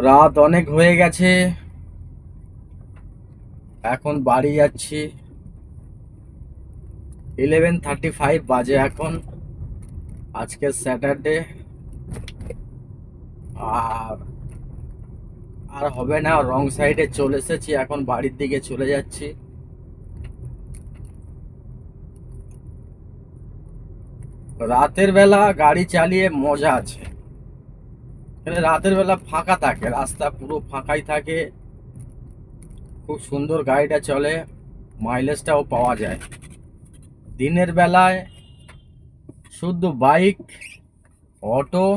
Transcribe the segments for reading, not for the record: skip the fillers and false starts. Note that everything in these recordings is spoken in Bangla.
রাত অনেক হয়ে গেছে, এখন বাড়ি যাচ্ছি। 11:35 বাজে এখন। আজকে স্যাটারডে। আর আর হবে না, রং সাইডে চলে এসেছি, এখন বাড়ির দিকে চলে যাচ্ছি। রাতের বেলা গাড়ি চালিয়ে মজা আছে। এখানে রাতের বেলা ফাঁকা থাকে, রাস্তা পুরো ফাঁকাই থাকে, খুব সুন্দর গাড়িটা চলে, মাইলেজটাও পাওয়া যায়। দিনের বেলায় শুধু বাইক, অটো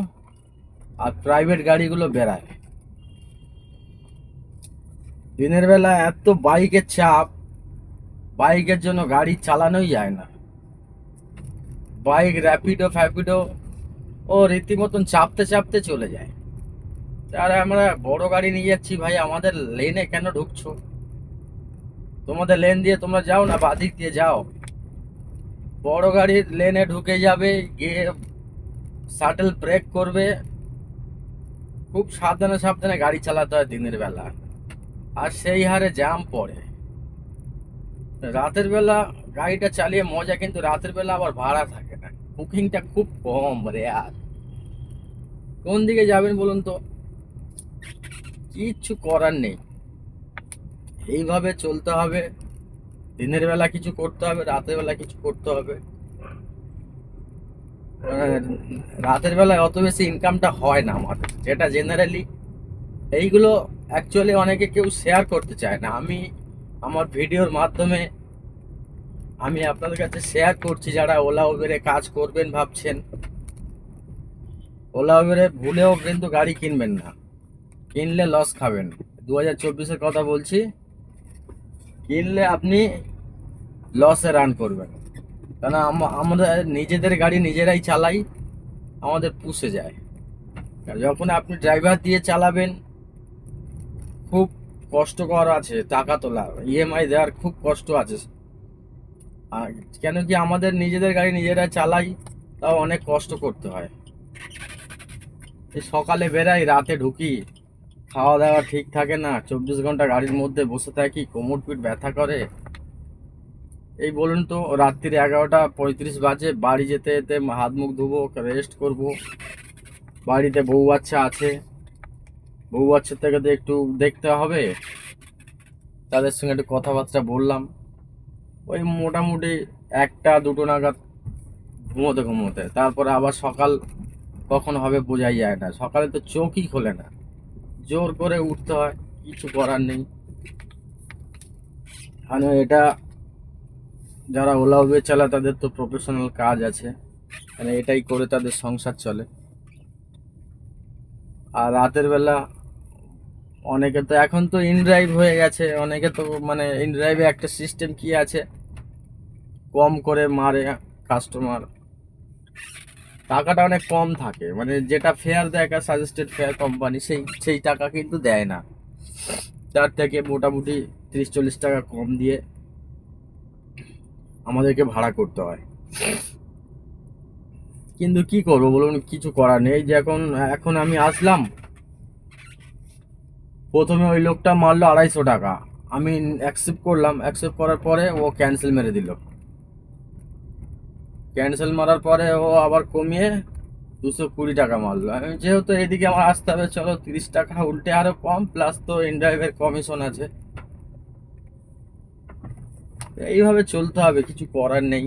আর প্রাইভেট গাড়িগুলো বেড়ায়। দিনের বেলা এত বাইকের চাপ, বাইকের জন্য গাড়ি চালানোই যায় না। বাইক র্যাপিডো ফ্যাপিডো ও রীতিমতন চাপতে চাপতে চলে যায়। আর আমরা বড় গাড়ি নিয়ে যাচ্ছি, ভাই আমাদের লেনে কেন ঢুকছো? তোমাদের লেন দিয়ে তোমরা যাও না, বাদিক দিয়ে যাও। বড় গাড়ির লেনে ঢুকে যাবে, গিয়ে শাটল ব্রেক করবে। খুব সাবধানে সাবধানে গাড়ি চালাতে হয় দিনের বেলা, আর সেই হারে জ্যাম পড়ে। রাতের বেলা গাড়িটা চালিয়ে মজা, কিন্তু রাতের বেলা আবার ভাড়া থাকে না, বুকিংটা খুব কম রে। আর কোন দিকে যাবেন বলুন তো? কিচ্ছু করার নেই, এইভাবে চলতে হবে। দিনের বেলা কিছু করতে হবে, রাতের বেলা কিছু করতে হবে। আহ, রাতের বেলায় অত বেশি ইনকামটা হয় না আমাদের, যেটা জেনারেলি এইগুলো অ্যাকচুয়ালি অনেকে কেউ শেয়ার করতে চায় না। আমি আমার ভিডিওর মাধ্যমে আমি আপনাদের কাছে শেয়ার করছি। যারা ওলা উবেরে কাজ করবেন ভাবছেন, ওলা উবেরে ভুলেও কিন্তু গাড়ি কিনবেন না, কিনলে লস খাবেন। 2024-এর কথা বলছি, কিনলে আপনি লসে রান করবেন। কারণ আমরা নিজেদের গাড়ি নিজেরাই চালাই, আমাদের পুষে যায়। আর যখন আপনি ড্রাইভার দিয়ে চালাবেন, খুব কষ্টকর আছে টাকা তোলা, ইএমআই দেওয়ার খুব কষ্ট আছে। আর কেন কি আমাদের নিজেদের গাড়ি নিজেরা চালাই, তাও অনেক কষ্ট করতে হয়। এই সকালে বেরাই, রাতে ঢুকি, খাওয়া দাওয়া ঠিক থাকে না, 24 ঘন্টা গাড়ির মধ্যে বসে থাকি, কোমর পিঠ ব্যথা করে। এই বলুন তো, রাত্রির 11:35 বাজে, বাড়ি যেতে যেতে হাত মুখ ধুবো, রেস্ট করব। বাড়িতে বউ বাচ্চা আছে, বউ বাচ্চার থেকে তো একটু দেখতে হবে, তাদের সঙ্গে একটু কথাবার্তা বললাম। ওই মোটামুটি 1টা 2টো নাগাদ ঘুমোতে ঘুমোতে, তারপরে আবার সকাল কখন হবে বোঝাই যায় না। সকালে তো চোখই খোলে না, জোর করে উঠতে হয়, কিছু করার নেই। মানে এটা, যারা ওলা উবের চালায় তাদের তো প্রফেশনাল কাজ আছে, মানে এটাই করে তাদের সংসার চলে। আর রাতের বেলা অনেকে তো এখন তো ইনড্রাইভ হয়ে গেছে, অনেকে তো মানে ইনড্রাইভে একটা সিস্টেম কি আছে, কম করে মারে কাস্টমার, টাকাটা অনেক কম থাকে। মানে যেটা ফেয়ার দেয় সাজেস্টেড ফেয়ার কোম্পানি, সেই সেই টাকা কিন্তু দেয় না, তার থেকে মোটামুটি 30-40 টাকা কম দিয়ে আমাদেরকে ভাড়া করতে হয়। কিন্তু কি করবো বলুন, কিছু করার নেই। যে এখন এখন আমি আসলাম, প্রথমে ওই লোকটা মারলো 250 টাকা, আমি অ্যাকসেপ্ট করলাম, অ্যাকসেপ্ট করার পরে ও ক্যান্সেল মেরে দিল। ক্যান্সেল মারার পরে ও আবার কমিয়ে 220 টাকা মারলো। আমি যেহেতু এদিকে আমার আসতে হবে, চলো 30 টাকা উল্টে আরো কম, প্লাস তো ইনড্রাইভের কমিশন আছে। এইভাবে চলতে হবে, কিছু করার নেই।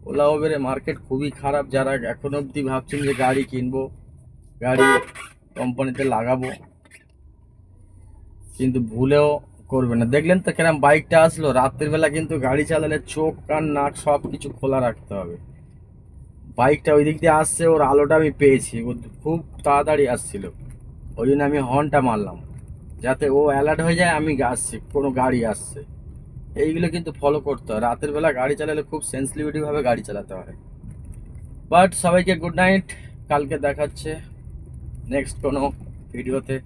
ওলা উবেরের মার্কেট খুবই খারাপ। যারা এখন অবধি ভাবছেন যে গাড়ি কিনবো, গাড়ি কোম্পানিতে লাগাবো, কিন্তু ভুলেও করবে না। দেখলেন তো কেরম বাইকটা আসলো, রাত্রের বেলা কিন্তু গাড়ি চালালে চোখ কান নাক সব কিছু খোলা রাখতে হবে। বাইকটা ওই দিক দিয়ে আসছে, ওর আলোটা আমি পেয়েছি, ও খুব তাড়াতাড়ি আসছিল, ওই জন্য আমি হর্নটা মারলাম, যাতে ও অ্যালার্ট হয়ে যায় আমি আসছি, কোনো গাড়ি আসছে। এইগুলো কিন্তু ফলো করতে হয়, রাতের বেলা গাড়ি চালালে খুব সেন্সিটিভিটি ভাবে গাড়ি চালাতে হয়। বাট সবাইকে গুড নাইট, কালকে দেখাচ্ছে নেক্সট কোনো ভিডিওতে।